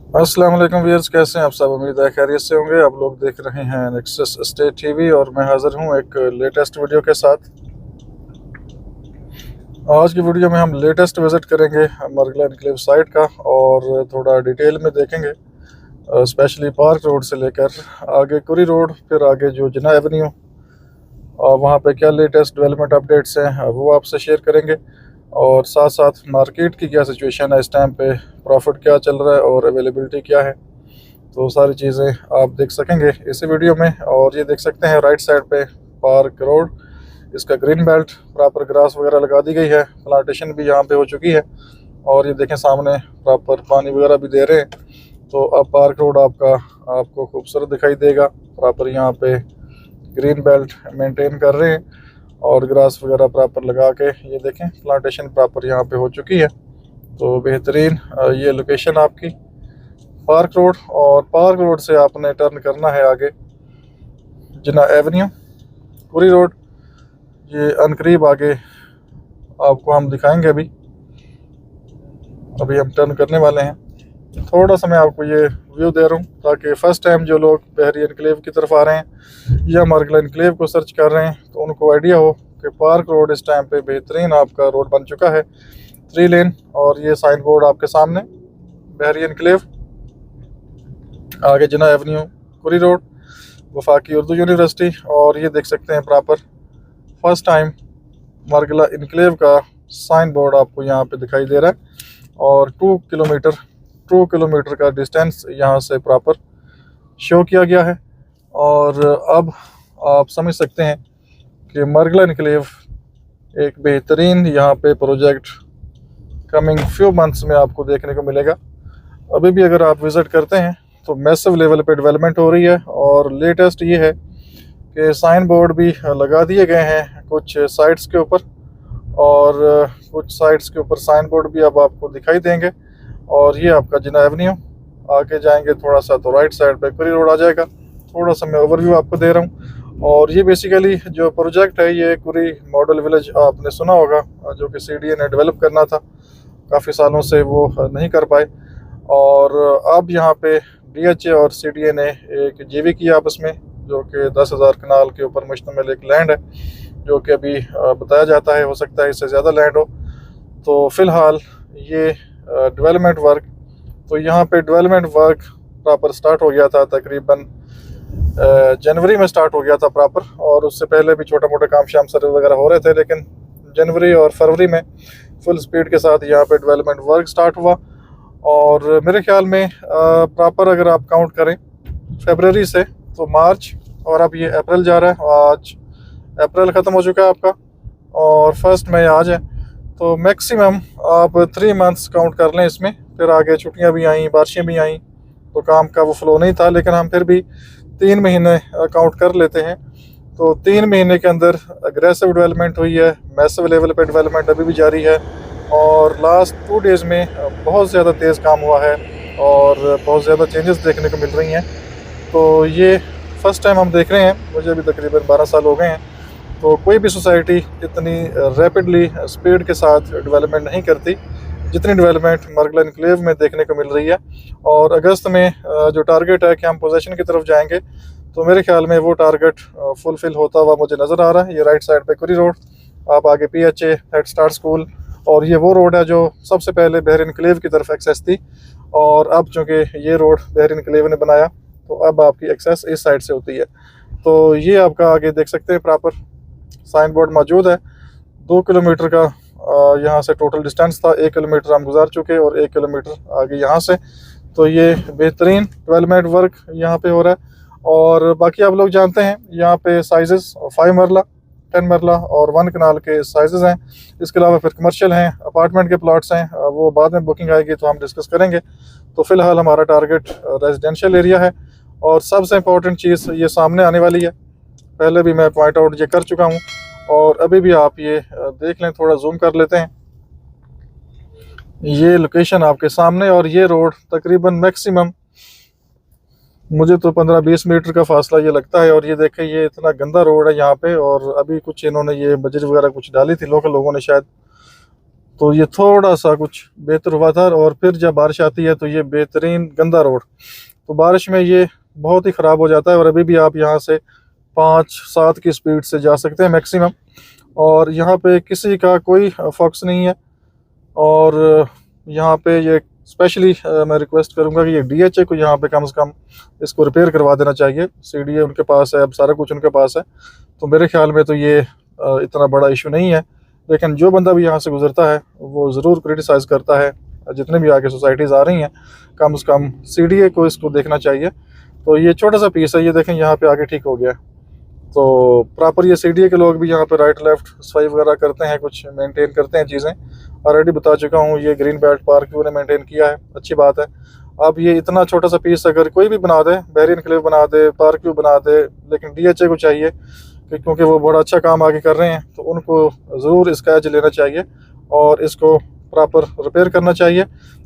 अस्सलाम वालेकुम व्यूअर्स, कैसे हैं आप सब। उम्मीद है खैरियत से होंगे। आप लोग देख रहे हैं नेक्सस स्टेट टीवी और मैं हाजिर हूं एक लेटेस्ट वीडियो के साथ। आज की वीडियो में हम लेटेस्ट विज़िट करेंगे मरगला एनक्लेव साइट का और थोड़ा डिटेल में देखेंगे, स्पेशली पार्क रोड से लेकर आगे कुरी रोड, फिर आगे जो जिन्ना एवेन्यू, वहाँ पे क्या लेटेस्ट डेवलपमेंट अपडेट्स हैं वो आपसे शेयर करेंगे। और साथ साथ मार्केट की क्या सिचुएशन है इस टाइम पे, प्रॉफिट क्या चल रहा है और अवेलेबिलिटी क्या है, तो सारी चीज़ें आप देख सकेंगे इसी वीडियो में। और ये देख सकते हैं राइट साइड पे पार्क रोड, इसका ग्रीन बेल्ट, प्रॉपर ग्रास वगैरह लगा दी गई है, प्लांटेशन भी यहाँ पे हो चुकी है। और ये देखें सामने प्रॉपर पानी वगैरह भी दे रहे हैं। तो अब पार्क रोड आपको खूबसूरत दिखाई देगा। प्रॉपर यहाँ पे ग्रीन बेल्ट मेंटेन कर रहे हैं और ग्रास वगैरह प्रॉपर लगा के, ये देखें प्लांटेशन प्रॉपर यहाँ पे हो चुकी है। तो बेहतरीन ये लोकेशन आपकी पार्क रोड। और पार्क रोड से आपने टर्न करना है आगे जिन्ना एवेन्यू, पूरी रोड, ये अनकरीब आगे आपको हम दिखाएंगे। अभी हम टर्न करने वाले हैं। थोड़ा सा मैं आपको ये व्यू दे रहा हूँ ताकि फ़र्स्ट टाइम जो लोग बहरी एनक्लेव की तरफ आ रहे हैं या मरगला एनक्लेव को सर्च कर रहे हैं तो उनको आइडिया हो कि पार्क रोड इस टाइम पे बेहतरीन आपका रोड बन चुका है, 3 लेन। और ये साइन बोर्ड आपके सामने, बहरी एनक्लेव, आगे जिन्ना एवेन्यू, कुरी रोड, वफाकी उर्दू यूनिवर्सिटी। और ये देख सकते हैं proper first time Margalla enclave का साइन बोर्ड आपको यहाँ पे दिखाई दे रहा है। और 2 किलोमीटर का डिस्टेंस यहाँ से प्रॉपर शो किया गया है। और अब आप समझ सकते हैं कि मरगला इनक्लेव एक बेहतरीन यहाँ पे प्रोजेक्ट कमिंग फ्यू मंथ्स में आपको देखने को मिलेगा। अभी भी अगर आप विज़िट करते हैं तो मैसिव लेवल पे डेवलपमेंट हो रही है। और लेटेस्ट ये है कि साइन बोर्ड भी लगा दिए गए हैं कुछ साइट्स के ऊपर, और कुछ साइट्स के ऊपर साइन बोर्ड भी अब आपको दिखाई देंगे। और ये आपका जिन्ना एवेन्यू, आगे जाएंगे थोड़ा सा तो राइट साइड पे कुरी रोड आ जाएगा। थोड़ा सा मैं ओवरव्यू आपको दे रहा हूँ। और ये बेसिकली जो प्रोजेक्ट है, ये कुरी मॉडल विलेज आपने सुना होगा, जो कि सीडीए ने डेवलप करना था, काफ़ी सालों से वो नहीं कर पाए। और अब यहाँ पे डीएचए और सीडीए ने एक जीवी किया आपस में, जो कि 10,000 कनाल के ऊपर मुश्तमिल एक लैंड है, जो कि अभी बताया जाता है हो सकता है इससे ज़्यादा लैंड हो। तो फ़िलहाल ये डेवलपमेंट वर्क, तो यहाँ पे डेवलपमेंट वर्क प्रॉपर स्टार्ट हो गया था, तकरीबन जनवरी में स्टार्ट हो गया था प्रॉपर। और उससे पहले भी छोटा मोटा काम शाम सर्वे वगैरह हो रहे थे, लेकिन जनवरी और फरवरी में फुल स्पीड के साथ यहाँ पे डेवलपमेंट वर्क स्टार्ट हुआ। और मेरे ख्याल में प्रॉपर अगर आप काउंट करें फरवरी से तो मार्च, और अब ये अप्रैल जा रहा है, आज अप्रैल ख़त्म हो चुका है आपका और 1 मई आज है। तो मैक्सिमम आप 3 मंथ्स काउंट कर लें इसमें। फिर आगे छुट्टियां भी आई, बारिशें भी आई, तो काम का वो फ्लो नहीं था, लेकिन हम फिर भी 3 महीने काउंट कर लेते हैं। तो 3 महीने के अंदर अग्रेसिव डेवलपमेंट हुई है, मैसिव लेवल पे डेवलपमेंट अभी भी जारी है। और लास्ट 2 डेज़ में बहुत ज़्यादा तेज़ काम हुआ है और बहुत ज़्यादा चेंजेस देखने को मिल रही हैं। तो ये फ़र्स्ट टाइम हम देख रहे हैं, मुझे भी तकरीबन 12 साल हो गए हैं। तो कोई भी सोसाइटी इतनी रैपिडली स्पीड के साथ डेवलपमेंट नहीं करती जितनी डेवलपमेंट मरगला इनक्लेव में देखने को मिल रही है। और अगस्त में जो टारगेट है कि हम पोजीशन की तरफ जाएंगे, तो मेरे ख्याल में वो टारगेट फुलफ़िल होता हुआ मुझे नज़र आ रहा है। ये राइट साइड पे कुरी रोड, आप आगे पीएचए, हेड स्टार्ट स्कूल, और ये वो रोड है जो सबसे पहले बहरी इनक्लेव की तरफ एक्सेस थी। और अब चूँकि ये रोड बहरी इनक्लेव ने बनाया, तो अब आपकी एक्सेस इस साइड से होती है। तो ये आपका आगे देख सकते हैं प्रॉपर साइन बोर्ड मौजूद है। 2 किलोमीटर का यहाँ से टोटल डिस्टेंस था, 1 किलोमीटर हम गुजार चुके और 1 किलोमीटर आगे यहाँ से। तो ये बेहतरीन डेवलपमेंट वर्क यहाँ पे हो रहा है। और बाकी आप लोग जानते हैं यहाँ पे साइजेस 5 मरला, 10 मरला और 1 कनाल के साइजेस हैं। इसके अलावा फिर कमर्शियल हैं, अपार्टमेंट के प्लॉट्स हैं, वो बाद में बुकिंग आएगी तो हम डिस्कस करेंगे। तो फ़िलहाल हमारा टारगेट रेजिडेंशियल एरिया है। और सबसे इम्पोर्टेंट चीज़ ये सामने आने वाली है, पहले भी मैं पॉइंट आउट ये कर चुका हूँ और अभी भी आप ये देख लें, थोड़ा जूम कर लेते हैं। ये लोकेशन आपके सामने, और ये रोड तकरीबन मैक्सिमम मुझे तो 15-20 मीटर का फासला ये लगता है। और ये देखें, ये इतना गंदा रोड है यहाँ पे, और अभी कुछ इन्होंने ये बजरी वगैरह कुछ डाली थी लोकल लोगों ने शायद, तो ये थोड़ा सा कुछ बेहतर हुआ था। और फिर जब बारिश आती है तो ये बेहतरीन गंदा रोड, तो बारिश में ये बहुत ही ख़राब हो जाता है। और अभी भी आप यहाँ से 5-7 की स्पीड से जा सकते हैं मैक्सिमम, और यहाँ पे किसी का कोई फोकस नहीं है। और यहाँ पे ये स्पेशली मैं रिक्वेस्ट करूँगा कि ये DHA को यहाँ पे कम से कम इसको रिपेयर करवा देना चाहिए। CDA उनके पास है, अब सारा कुछ उनके पास है, तो मेरे ख्याल में तो ये इतना बड़ा इशू नहीं है। लेकिन जो बंदा भी यहाँ से गुजरता है वो ज़रूर क्रिटिसाइज़ करता है। जितने भी आगे सोसाइटीज़ आ रही हैं, कम से कम CDA को इसको देखना चाहिए। तो ये छोटा सा पीस है, ये देखें यहाँ पे आगे ठीक हो गया। तो प्रॉपर ये CDA के लोग भी यहाँ पे राइट लेफ्ट सफाई वगैरह करते हैं, कुछ मेंटेन करते हैं चीज़ें। ऑलरेडी बता चुका हूँ, ये ग्रीन बेल्ट पार्क उन्होंने मेंटेन किया है, अच्छी बात है। अब ये इतना छोटा सा पीस अगर कोई भी बना दे, बहरी एनक्लेव बना दे, पार्क व्यू बना दे, लेकिन DHA को चाहिए क्योंकि वो बड़ा अच्छा काम आगे कर रहे हैं, तो उनको ज़रूर इसका एज लेना चाहिए और इसको प्रॉपर रिपेयर करना चाहिए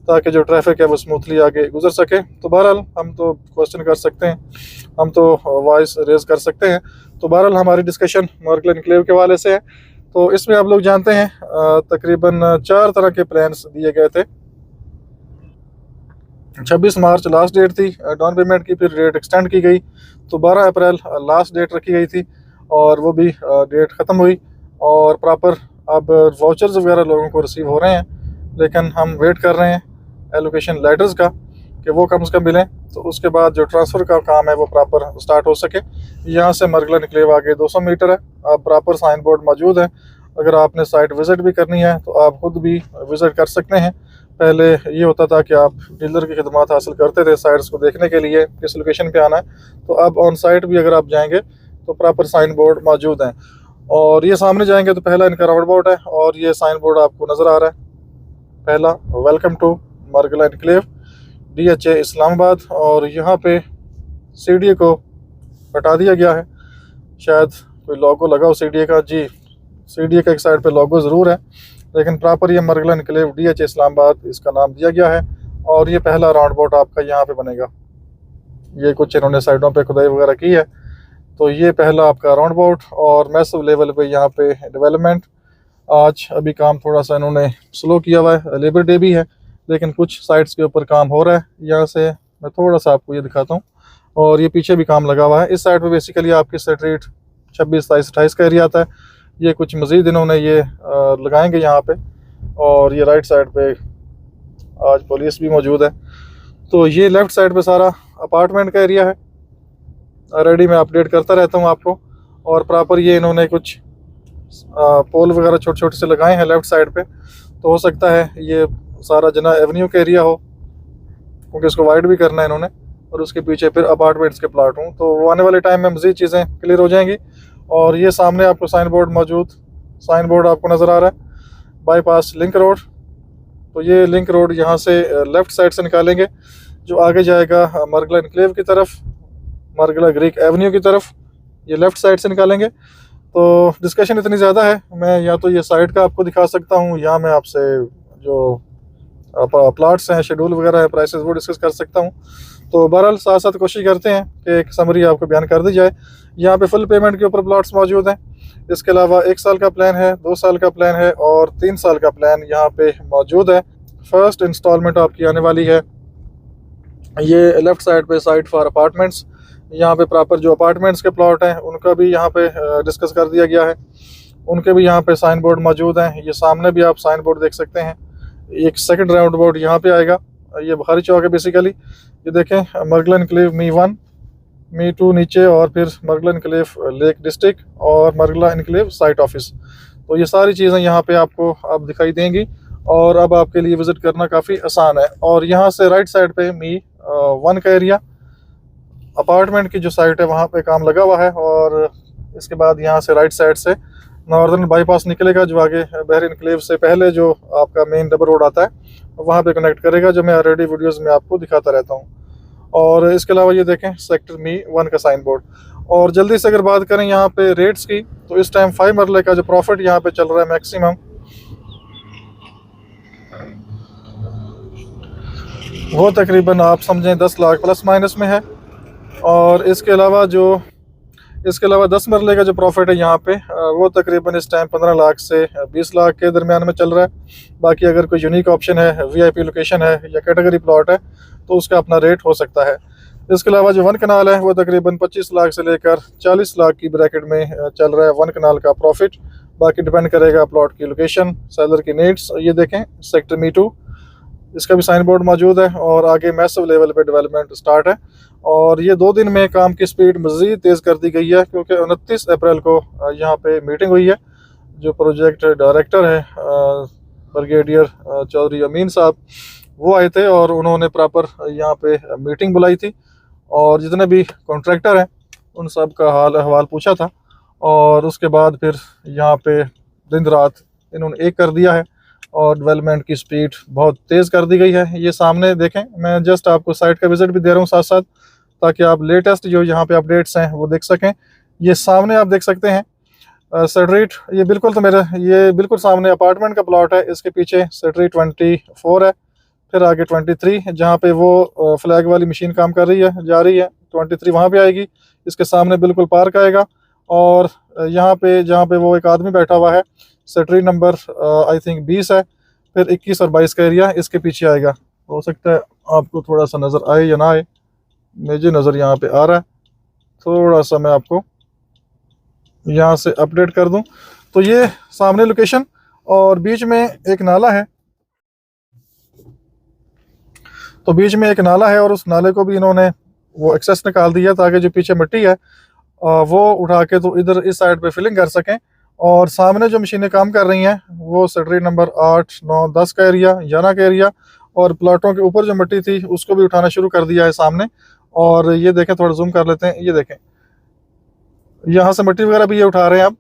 ताकि जो ट्रैफिक है वो स्मूथली आगे गुजर सके। तो बहरहाल हम तो क्वेश्चन कर सकते हैं, हम तो वॉइस रेज कर सकते हैं। तो बहरहाल हमारी डिस्कशन मार्गल एनक्लेव के हवाले से है। तो इसमें आप लोग जानते हैं तकरीबन 4 तरह के प्लान्स दिए गए थे। 26 मार्च लास्ट डेट थी डाउन पेमेंट की, फिर डेट एक्सटेंड की गई, तो 12 अप्रैल लास्ट डेट रखी गई थी और वो भी डेट ख़त्म हुई। और प्रॉपर अब वाउचर्स वगैरह लोगों को रिसीव हो रहे हैं, लेकिन हम वेट कर रहे हैं एलोकेशन लेटर्स का कि वो कम से कम मिलें, तो उसके बाद जो ट्रांसफ़र का काम है वो प्रॉपर स्टार्ट हो सके। यहाँ से मार्गल एनक्लेव आगे 200 मीटर है। अब प्रॉपर साइन बोर्ड मौजूद है, अगर आपने साइट विज़िट भी करनी है तो आप खुद भी विज़िट कर सकते हैं। पहले ये होता था कि आप डीलर की खिदमत हासिल करते थे साइट्स को देखने के लिए किस लोकेशन पे आना है, तो अब ऑन साइट भी अगर आप जाएंगे तो प्रॉपर साइन बोर्ड मौजूद हैं। और ये सामने जाएंगे तो पहला इनका राउंड अबाउट है और ये साइन बोर्ड आपको नज़र आ रहा है, पहला welcome to Margalla enclave DHA Islamabad. और यहाँ पे CDA को हटा दिया गया है, शायद कोई लोगो लगा हो CDA का, जी CDA का एक साइड पे लोगो ज़रूर है, लेकिन प्रॉपर ये मार्गल एनक्लेव DHA इस्लामाबाद इसका नाम दिया गया है। और ये पहला राउंड बोट आपका यहाँ पे बनेगा, ये कुछ इन्होंने साइडों पे खुदाई वगैरह की है, तो ये पहला आपका राउंड बोट। और मैसिव लेवल पे यहाँ पे डेवलपमेंट, आज अभी काम थोड़ा सा इन्होंने स्लो किया हुआ है, लेबर डे भी है, लेकिन कुछ साइट्स के ऊपर काम हो रहा है। यहाँ से मैं थोड़ा सा आपको ये दिखाता हूँ, और ये पीछे भी काम लगा हुआ है। इस साइड पे बेसिकली आपकी स्ट्रीट 26, 27, 28 का एरिया आता है। ये कुछ मज़ीद इन्होंने ये लगाएंगे यहाँ पे, और ये राइट साइड पे आज पुलिस भी मौजूद है। तो ये लेफ़्ट साइड पे सारा अपार्टमेंट का एरिया है, ऑलरेडी मैं अपडेट करता रहता हूँ आपको। और प्रॉपर ये इन्होंने कुछ पोल वगैरह छोटे छोटे से लगाए हैं लेफ़्ट साइड पे, तो हो सकता है ये सारा जना एवेन्यू का एरिया हो, क्योंकि इसको वाइड भी करना है इन्होंने, और उसके पीछे फिर अपार्टमेंट्स के प्लाट हों, तो वो आने वाले टाइम में मज़ीद चीज़ें क्लियर हो जाएंगी। और ये सामने आपको साइन बोर्ड मौजूद, साइन बोर्ड आपको नज़र आ रहा है, बाईपास लिंक रोड। तो ये लिंक रोड यहाँ से लेफ़्ट साइड से निकालेंगे, जो आगे जाएगा मार्गल एनक्लेव की तरफ, मार्गल ग्रीक एवेन्यू की तरफ, ये लेफ़्ट साइड से निकालेंगे। तो डिस्कशन इतनी ज़्यादा है, मैं या तो ये साइड का आपको दिखा सकता हूँ, या मैं आपसे जो प्लाट्स हैं, शेड्यूल वगैरह है, प्राइसेस, वो डिस्कस कर सकता हूँ। तो बहरहाल साथ साथ कोशिश करते हैं कि एक समरी आपको बयान कर दी जाए। यहाँ पे फुल पेमेंट के ऊपर प्लाट्स मौजूद हैं, इसके अलावा 1 साल का प्लान है, 2 साल का प्लान है और 3 साल का प्लान यहाँ पे मौजूद है। फर्स्ट इंस्टॉलमेंट आपकी आने वाली है ये लेफ़्ट साइड पे साइट फॉर अपार्टमेंट्स। यहाँ पे प्रॉपर जो अपार्टमेंट्स के प्लॉट हैं उनका भी यहाँ पे डिस्कस कर दिया गया है, उनके भी यहाँ पे साइन बोर्ड मौजूद हैं। ये सामने भी आप साइन बोर्ड देख सकते हैं। एक सेकंड राउंड बोर्ड यहाँ पे आएगा, ये बुखारी चौक है बेसिकली। ये देखें मार्गल एनक्लेव मी 1, मी 2 नीचे, और फिर मार्गल एनक्लेव लेक डिस्ट्रिक्ट और मार्गल एनक्लेव साइट ऑफिस। तो ये सारी चीज़ें यहाँ पे आपको अब दिखाई देंगी और अब आपके लिए विज़िट करना काफ़ी आसान है। और यहाँ से राइट साइड पे मी 1 का एरिया, अपार्टमेंट की जो साइट है वहाँ पे काम लगा हुआ है। और इसके बाद यहाँ से राइट साइड से नॉर्दर्न बाईपास निकलेगा, जो आगे बहरी एनक्लेव से पहले जो आपका मेन डबल रोड आता है वहाँ पे कनेक्ट करेगा, जो मैं ऑलरेडी वीडियोस में आपको दिखाता रहता हूँ। और इसके अलावा ये देखें सेक्टर मी 1 का साइन बोर्ड। और जल्दी से अगर बात करें यहाँ पे रेट्स की, तो इस टाइम 5 मरले का जो प्रॉफिट यहाँ पे चल रहा है मैक्सिमम, वो तकरीबन आप समझें 10 लाख प्लस माइनस में है। और इसके अलावा जो इसके अलावा 10 मरले का जो प्रॉफिट है यहाँ पे वो तकरीबन इस टाइम 15 लाख से 20 लाख के दरमियान में चल रहा है। बाकी अगर कोई यूनिक ऑप्शन है, वीआईपी लोकेशन है या कैटेगरी प्लॉट है तो उसका अपना रेट हो सकता है। इसके अलावा जो 1 कनाल है वो तकरीबन 25 लाख से लेकर 40 लाख की ब्रैकेट में चल रहा है 1 कनाल का प्रॉफिट। बाकी डिपेंड करेगा प्लॉट की लोकेशन, सेलर की नीड्स। ये देखें सेक्टर मी 2, इसका भी साइन बोर्ड मौजूद है और आगे मैसिव लेवल पे डेवलपमेंट स्टार्ट है। और ये 2 दिन में काम की स्पीड मज़ीद तेज़ कर दी गई है क्योंकि 29 अप्रैल को यहाँ पे मीटिंग हुई है। जो प्रोजेक्ट डायरेक्टर है ब्रिगेडियर चौधरी अमीन साहब, वो आए थे और उन्होंने प्रॉपर यहाँ पे मीटिंग बुलाई थी और जितने भी कॉन्ट्रैक्टर हैं उन सब का हाल अहवाल पूछा था। और उसके बाद फिर यहाँ पे दिन रात इन्होंने एक कर दिया है और डेवलपमेंट की स्पीड बहुत तेज़ कर दी गई है। ये सामने देखें, मैं जस्ट आपको साइट का विज़िट भी दे रहा हूँ साथ साथ, ताकि आप लेटेस्ट जो यहाँ पे अपडेट्स हैं वो देख सकें। ये सामने आप देख सकते हैं स्ट्रीट, ये बिल्कुल तो ये बिल्कुल सामने अपार्टमेंट का प्लॉट है। इसके पीछे स्ट्रीट 24 है, फिर आगे 23 जहाँ पे वो फ्लैग वाली मशीन काम कर रही है, जा रही है 23 वहाँ पे आएगी। इसके सामने बिल्कुल पार्क आएगा और यहाँ पे जहाँ पे वो एक आदमी बैठा हुआ है स्ट्रीट नंबर आई थिंक 20 है, फिर 21 और 22 का एरिया इसके पीछे आएगा। हो सकता है आपको थोड़ा सा नज़र आए या ना आए, मुझे नज़र यहाँ पे आ रहा है। थोड़ा सा मैं आपको यहाँ से अपडेट कर दूँ तो ये सामने लोकेशन और बीच में एक नाला है, तो बीच में एक नाला है और उस नाले को भी इन्होंने वो एक्सेस निकाल दिया ताकि जो पीछे मिट्टी है वो उठा के तो इधर इस साइड पे फिलिंग कर सकें। और सामने जो मशीनें काम कर रही हैं वो स्ट्रीट नंबर 8, 9, 10 का एरिया, 11 का एरिया, और प्लाटों के ऊपर जो मिट्टी थी उसको भी उठाना शुरू कर दिया है सामने। और ये देखें, थोड़ा जूम कर लेते हैं, ये देखें यहाँ से मिट्टी वगैरह भी ये उठा रहे हैं अब,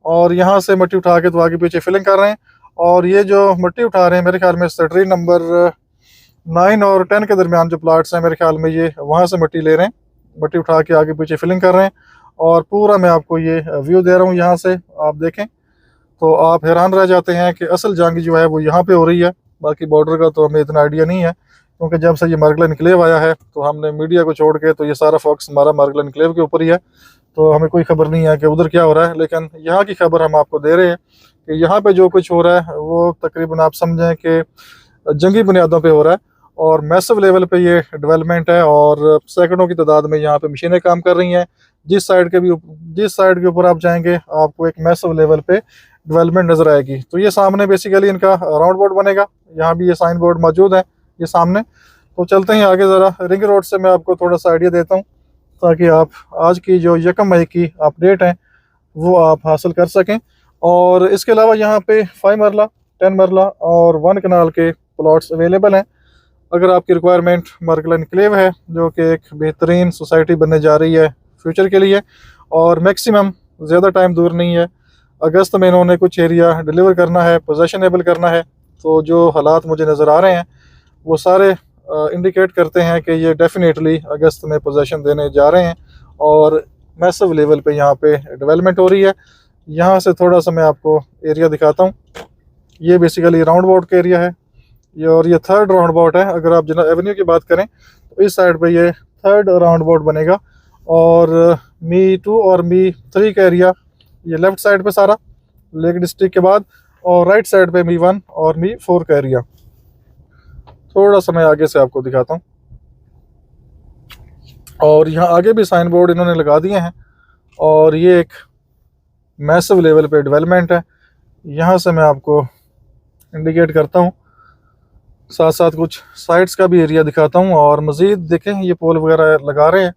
और यहाँ से मिट्टी उठा के तो आगे पीछे फिलिंग कर रहे हैं। और ये जो मिट्टी उठा रहे हैं मेरे ख्याल में स्ट्रीट नंबर 9 और 10 के दरमियान जो प्लाट्स हैं मेरे ख्याल में ये वहाँ से मिट्टी ले रहे हैं, मिट्टी उठा के आगे पीछे फिलिंग कर रहे हैं। और पूरा मैं आपको ये व्यू दे रहा हूँ, यहाँ से आप देखें तो आप हैरान रह जाते हैं कि असल जंग जो है वो यहाँ पे हो रही है। बाकी बॉर्डर का तो हमें इतना आइडिया नहीं है क्योंकि जब से ये मार्गला इनक्लेव आया है तो हमने मीडिया को छोड़ के तो ये सारा फोकस हमारा मार्गला इनक्लेव के ऊपर ही है, तो हमें कोई खबर नहीं है कि उधर क्या हो रहा है। लेकिन यहाँ की खबर हम आपको दे रहे हैं कि यहाँ पे जो कुछ हो रहा है वो तकरीबन आप समझें कि जंगी बुनियादों पे हो रहा है और मैसिव लेवल पे ये डेवलपमेंट है और सैकड़ों की तादाद में यहाँ पे मशीनें काम कर रही हैं। जिस साइड के ऊपर आप जाएंगे आपको एक मैसिव लेवल पे डेवलपमेंट नज़र आएगी। तो ये सामने बेसिकली इनका राउंड बोर्ड बनेगा, यहाँ भी ये साइन बोर्ड मौजूद है ये सामने। तो चलते हैं आगे, ज़रा रिंग रोड से मैं आपको थोड़ा सा आइडिया देता हूँ ताकि आप आज की जो 1 मई की अपडेट है वो आप हासिल कर सकें। और इसके अलावा यहाँ पे 5 मरला, 10 मरला और 1 कनाल के प्लॉट्स अवेलेबल हैं। अगर आपकी रिक्वायरमेंट मार्गला इनक्लेव है जो कि एक बेहतरीन सोसाइटी बनने जा रही है फ्यूचर के लिए, और मैक्सिमम ज़्यादा टाइम दूर नहीं है, अगस्त में इन्होंने कुछ एरिया डिलीवर करना है, पोजेशनेबल करना है। तो जो हालात मुझे नज़र आ रहे हैं वो सारे इंडिकेट करते हैं कि ये डेफिनेटली अगस्त में पोजेशन देने जा रहे हैं और मैसिव लेवल पे यहाँ पे डेवलपमेंट हो रही है। यहाँ से थोड़ा सा मैं आपको एरिया दिखाता हूँ, ये बेसिकली राउंड बोर्ड का एरिया है ये, और ये 3rd राउंड बोर्ड है। अगर आप जिन्ना एवेन्यू की बात करें तो इस साइड पे ये 3rd राउंड बोर्ड बनेगा और मी 2 और मी 3 का एरिया ये लेफ़्ट साइड पे सारा लेक डिस्ट्रिक्ट के बाद, और राइट साइड पे मी 1 और मी 4 का एरिया। थोड़ा सा मैं आगे से आपको दिखाता हूँ, और यहाँ आगे भी साइन बोर्ड इन्होंने लगा दिए हैं और ये एक मैसिव लेवल पे डेवलपमेंट है। यहाँ से मैं आपको इंडिकेट करता हूँ, साथ साथ कुछ साइट्स का भी एरिया दिखाता हूँ। और मज़ीद देखें ये पोल वगैरह लगा रहे हैं,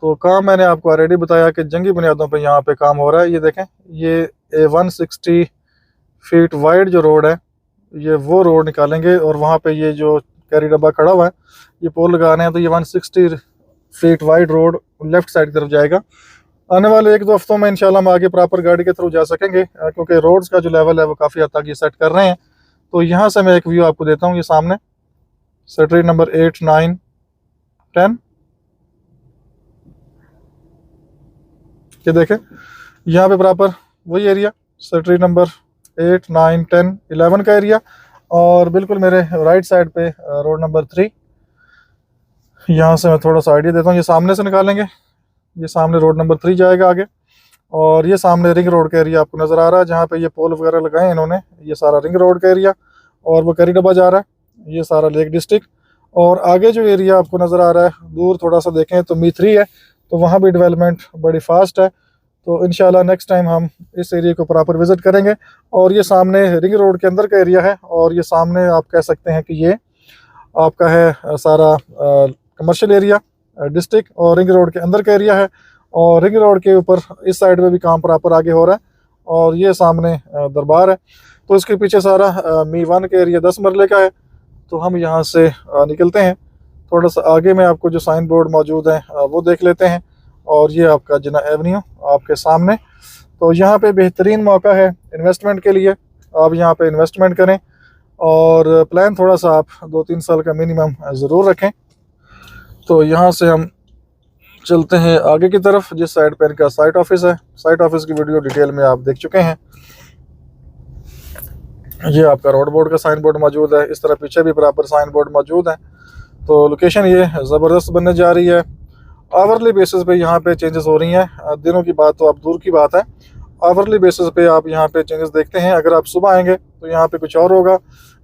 तो काम मैंने आपको ऑलरेडी बताया कि जंगी बुनियादों पे यहाँ पे काम हो रहा है। ये देखें ये 160 फीट वाइड जो रोड है ये वो रोड निकालेंगे और वहाँ पे ये जो कैरी डब्बा खड़ा हुआ है ये पोल लगा रहे हैं, तो ये 160 feet wide road left side की तरफ जाएगा। आने वाले 1-2 हफ्तों में इंशाल्लाह हम आगे प्रॉपर गाड़ी के थ्रू जा सकेंगे क्योंकि रोड्स का जो लेवल है वो काफ़ी हद तक ये सेट कर रहे हैं। तो यहाँ से मैं एक व्यू आपको देता हूँ, ये सामने स्ट्रीट नंबर 8, 9, 10, ये देखें यहाँ पे प्रॉपर वही एरिया स्ट्रीट नंबर 8, 9, 10, 11 का एरिया, और बिल्कुल मेरे राइट साइड पे रोड नंबर 3। यहाँ से मैं थोड़ा सा आइडिया देता हूँ, ये सामने से निकालेंगे ये सामने रोड नंबर 3 जाएगा आगे, और ये सामने रिंग रोड का एरिया आपको नज़र आ रहा है, जहाँ पे ये पोल वगैरह लगाए हैं इन्होंने। ये सारा रिंग रोड का एरिया, और वो करीडबा जा रहा है, ये सारा लेक डिस्ट्रिक्ट। और आगे जो एरिया आपको नज़र आ रहा है दूर थोड़ा सा देखें तो मी 3 है, तो वहाँ भी डेवलपमेंट बड़ी फास्ट है। तो इंशाल्लाह नेक्स्ट टाइम हम इस एरिया को प्रॉपर विज़िट करेंगे। और ये सामने रिंग रोड के अंदर का एरिया है, और ये सामने आप कह सकते हैं कि ये आपका है सारा कमर्शियल एरिया डिस्ट्रिक्ट, और रिंग रोड के अंदर का एरिया है। और रिंग रोड के ऊपर इस साइड में भी काम प्रॉपर आगे हो रहा है, और ये सामने दरबार है। तो इसके पीछे सारा मी 1 का एरिया 10 मरले का है। तो हम यहाँ से निकलते हैं, थोड़ा सा आगे में आपको जो साइन बोर्ड मौजूद है वो देख लेते हैं। और ये आपका जिन्ना एवेन्यू आपके सामने। तो यहाँ पे बेहतरीन मौका है इन्वेस्टमेंट के लिए, आप यहाँ पे इन्वेस्टमेंट करें, और प्लान थोड़ा सा आप 2-3 साल का मिनिमम ज़रूर रखें। तो यहाँ से हम चलते हैं आगे की तरफ, जिस साइड पे इनका साइट ऑफिस है। साइट ऑफिस की वीडियो डिटेल में आप देख चुके हैं। ये आपका रोड बोर्ड का साइन बोर्ड मौजूद है, इस तरह पीछे भी बराबर साइन बोर्ड मौजूद है। तो लोकेशन ये ज़बरदस्त बनने जा रही है। आवरली बेसिस पे यहाँ पे चेंजेस हो रही हैं, दिनों की बात तो अब दूर की बात है। आवरली बेसिस पे आप यहाँ पे चेंजेस देखते हैं। अगर आप सुबह आएंगे तो यहाँ पे कुछ और होगा,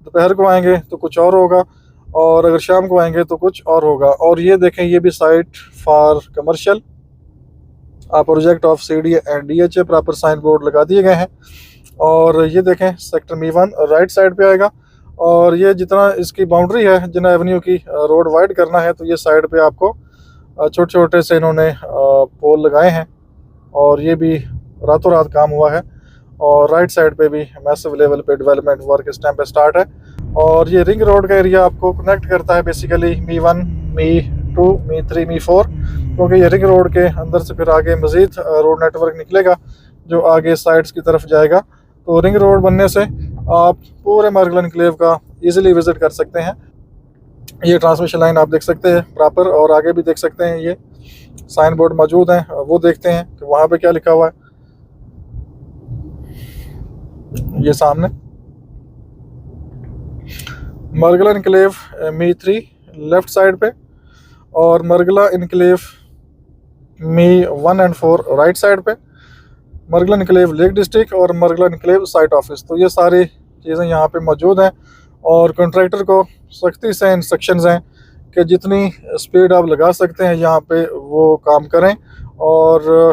दोपहर को आएंगे तो कुछ और होगा, और अगर शाम को आएंगे तो कुछ और होगा। और ये देखें, ये भी site for commercial project of CD and DHA proper sign board लगा दिए गए हैं। और ये देखें, सेक्टर मी 1 राइट साइड पे आएगा, और ये जितना इसकी बाउंड्री है जिन्ना एवेन्यू की रोड वाइड करना है, तो ये साइड पे आपको छोटे छोटे से इन्होंने पोल लगाए हैं, और ये भी रातों रात काम हुआ है। और राइट साइड पे भी मैसिव लेवल पे डेवलपमेंट वर्क इस टाइम पे स्टार्ट है। और ये रिंग रोड का एरिया आपको कनेक्ट करता है बेसिकली मी 1, मी 2, मी 3, मी 4, क्योंकि ये रिंग रोड के अंदर से फिर आगे मज़ीद रोड नेटवर्क निकलेगा जो आगे साइड्स की तरफ जाएगा। तो रिंग रोड बनने से आप पूरे मार्गल एनक्लेव का ईज़िली विज़िट कर सकते हैं। ये ट्रांसमिशन लाइन आप देख सकते हैं प्रॉपर, और आगे भी देख सकते हैं ये साइन बोर्ड मौजूद हैं, वो देखते हैं कि वहाँ पे क्या लिखा हुआ है। ये सामने मरगला इनक्लेव मी 3 लेफ्ट साइड पे, और Margalla enclave me 1 and 4 right side पे, मरगला इनक्लेव लेक डिस्ट्रिक्ट और मरगला इनक्लेव साइट ऑफिस। तो ये सारी चीज़ें यहाँ पे मौजूद हैं, और कॉन्ट्रैक्टर को सख्ती से इंस्ट्रक्शंस हैं कि जितनी स्पीड आप लगा सकते हैं यहाँ पे वो काम करें, और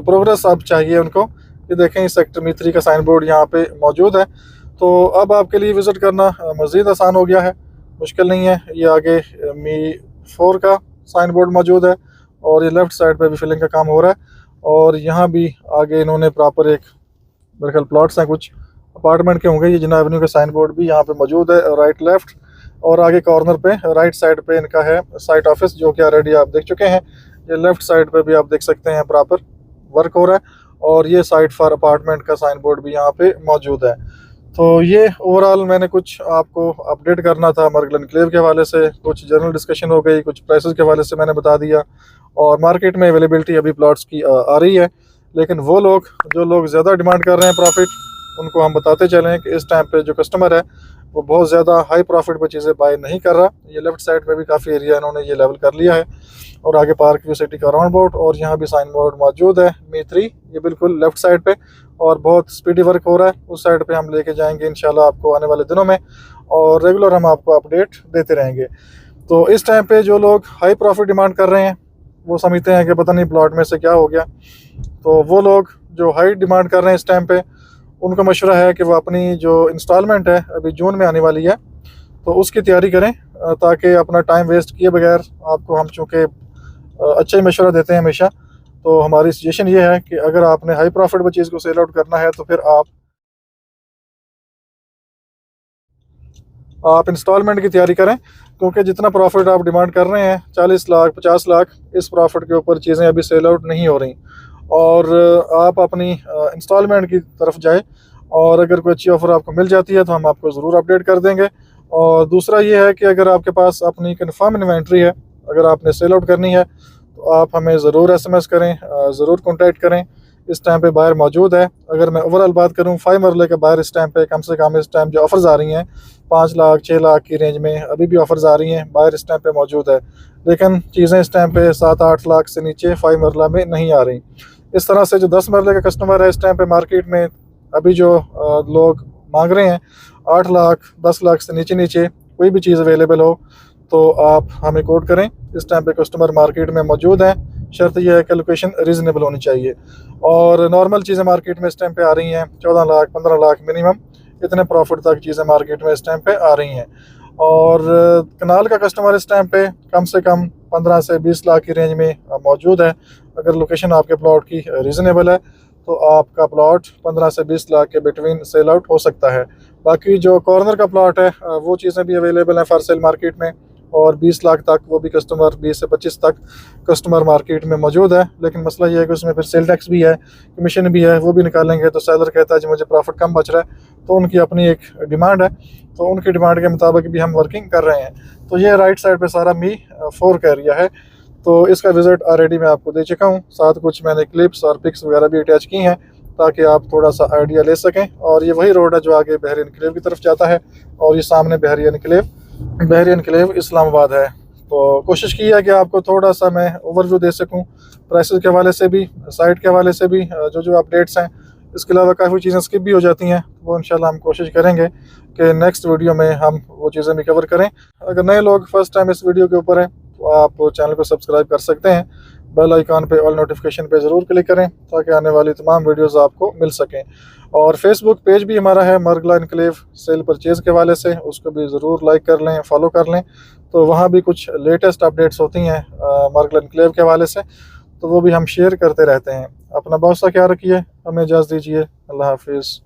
प्रोग्रेस अब चाहिए उनको। ये देखें, इस सेक्टर मी 3 का साइन बोर्ड यहाँ पे मौजूद है। तो अब आपके लिए विज़िट करना मज़ीद आसान हो गया है, मुश्किल नहीं है। ये आगे मी 4 का साइन बोर्ड मौजूद है, और ये लेफ़्ट साइड पे भी फिलिंग का काम हो रहा है। और यहाँ भी आगे इन्होंने प्रॉपर एक मेरे ख्याल प्लॉट्स हैं, कुछ अपार्टमेंट के होंगे। ये जिन्ना एवेन्यू का साइन बोर्ड भी यहाँ पे मौजूद है राइट लेफ़्ट, और आगे कॉर्नर पे राइट साइड पे इनका है साइट ऑफिस, जो कि ऑलरेडी आप देख चुके हैं। ये लेफ़्ट साइड पे भी आप देख सकते हैं प्रॉपर वर्क हो रहा है, और ये साइट फॉर अपार्टमेंट का साइन बोर्ड भी यहाँ पे मौजूद है। तो ये ओवरऑल मैंने कुछ आपको अपडेट करना था मरगल एनक्लेव के हवाले से। कुछ जनरल डिस्कशन हो गई, कुछ प्राइसेस के हवाले से मैंने बता दिया, और मार्केट में अवेलेबिलिटी अभी प्लॉट्स की आ रही है। लेकिन वो लोग जो लोग ज़्यादा डिमांड कर रहे हैं प्रॉफिट, उनको हम बताते चलें कि इस टाइम पे जो कस्टमर है वो बहुत ज़्यादा हाई प्रॉफिट पर चीज़ें बाय नहीं कर रहा। ये लेफ़्ट साइड पे भी काफ़ी एरिया इन्होंने ये लेवल कर लिया है, और आगे पार्क व्यू सिटी का राउंड बोर्ड, और यहाँ भी साइन बोर्ड मौजूद है मी 3, ये बिल्कुल लेफ़्ट साइड पे, और बहुत स्पीडी वर्क हो रहा है। उस साइड पे हम लेके जाएंगे इंशाल्लाह आपको आने वाले दिनों में, और रेगुलर हम आपको अपडेट देते रहेंगे। तो इस टाइम पे जो लोग हाई प्रॉफिट डिमांड कर रहे हैं, वो समझते हैं कि पता नहीं प्लॉट में से क्या हो गया। तो वो लोग जो हाई डिमांड कर रहे हैं इस टाइम पे, उनका मशवरा है कि वो अपनी जो इंस्टॉलमेंट है अभी जून में आने वाली है, तो उसकी तैयारी करें, ताकि अपना टाइम वेस्ट किए बगैर आपको हम चूँकि अच्छा ही मशवरा देते हैं हमेशा। तो हमारी सजेशन ये है कि अगर आपने हाई प्रॉफिट पर चीज़ को सेल आउट करना है, तो फिर आप इंस्टॉलमेंट की तैयारी करें, क्योंकि जितना प्रॉफिट आप डिमांड कर रहे हैं 40 लाख 50 लाख, इस प्रॉफिट के ऊपर चीज़ें अभी सेल आउट नहीं हो रही। और आप अपनी इंस्टॉलमेंट की तरफ जाए, और अगर कोई अच्छी ऑफ़र आपको मिल जाती है तो हम आपको ज़रूर अपडेट कर देंगे। और दूसरा ये है कि अगर आपके पास अपनी कन्फर्म इन्वेंट्री है, अगर आपने सेल आउट करनी है, तो आप हमें ज़रूर SMS करें, ज़रूर कॉन्टैक्ट करें। इस टाइम पे बाहर मौजूद है। अगर मैं ओवरऑल बात करूँ 5 मरले के बाहर इस टाइम पे कम से कम इस टाइम जो ऑफर्स आ रही हैं 5 लाख 6 लाख की रेंज में अभी भी ऑफर्स आ रही हैं, बाहर इस टाइम पे मौजूद है। लेकिन चीज़ें इस टाइम पे 7-8 लाख से नीचे 5 मरला में नहीं आ रही। इस तरह से जो 10 मरले का कस्टमर है इस टाइम पे मार्केट में अभी जो लोग मांग रहे हैं 8 लाख 10 लाख से नीचे नीचे कोई भी चीज़ अवेलेबल हो तो आप हमें कोट करें। इस टाइम पे कस्टमर मार्केट में मौजूद हैं, शर्त यह है कि लोकेशन रीज़नेबल होनी चाहिए। और नॉर्मल चीज़ें मार्केट में इस टाइम पे आ रही हैं 14 लाख 15 लाख मिनिमम, इतने प्रॉफिट तक चीज़ें मार्केट में इस टाइम पे आ रही हैं। और कनाल का कस्टमर इस टाइम पे कम से कम 15 से 20 लाख की रेंज में मौजूद है। अगर लोकेशन आपके प्लॉट की रीज़नेबल है तो आपका प्लॉट 15 से 20 लाख के बिटवीन सेल आउट हो सकता है। बाकी जो कॉर्नर का प्लॉट है वो चीज़ें भी अवेलेबल हैं फॉर सेल मार्केट में, और 20 लाख तक वो भी कस्टमर 20 से 25 तक कस्टमर मार्केट में मौजूद है। लेकिन मसला ये है कि उसमें फिर सेल टैक्स भी है, कमीशन भी है, वो भी निकालेंगे तो सेलर कहता है जी मुझे प्रॉफिट कम बच रहा है, तो उनकी अपनी एक डिमांड है, तो उनकी डिमांड के मुताबिक भी हम वर्किंग कर रहे हैं। तो ये राइट साइड पे सारा मी 4 का एरिया है, तो इसका विज़िट ऑलरेडी मैं आपको दे चुका हूँ, साथ कुछ मैंने क्लिप्स और पिक्स वगैरह भी अटैच की हैं ताकि आप थोड़ा सा आइडिया ले सकें। और ये वही रोड है जो आगे बहरी एनक्लेव की तरफ जाता है, और ये सामने बहरी एनक्लेव इस्लामाबाद है। तो कोशिश की है कि आपको थोड़ा सा मैं ओवरव्यू दे सकूं, प्राइसेस के हवाले से भी, साइट के हवाले से भी, जो अपडेट्स हैं। इसके अलावा काफ़ी चीज़ें स्किप भी हो जाती हैं, वो इंशाल्लाह हम कोशिश करेंगे कि नेक्स्ट वीडियो में हम वो चीज़ें भी कवर करें। अगर नए लोग फर्स्ट टाइम इस वीडियो के ऊपर हैं तो आप चैनल को सब्सक्राइब कर सकते हैं, बेल आइकॉन पे ऑल नोटिफिकेशन पे ज़रूर क्लिक करें ताकि आने वाली तमाम वीडियोस आपको मिल सकें। और फेसबुक पेज भी हमारा है मरगला एनक्लेव सेल परचेज़ के हवाले से, उसको भी ज़रूर लाइक कर लें, फॉलो कर लें, तो वहाँ भी कुछ लेटेस्ट अपडेट्स होती हैं मरगला एनक्लेव के हवाले से, तो वो भी हम शेयर करते रहते हैं। अपना बहुत सा ख्याल रखिए, हमें इजाज़त दीजिए, अल्लाह हाफिज़।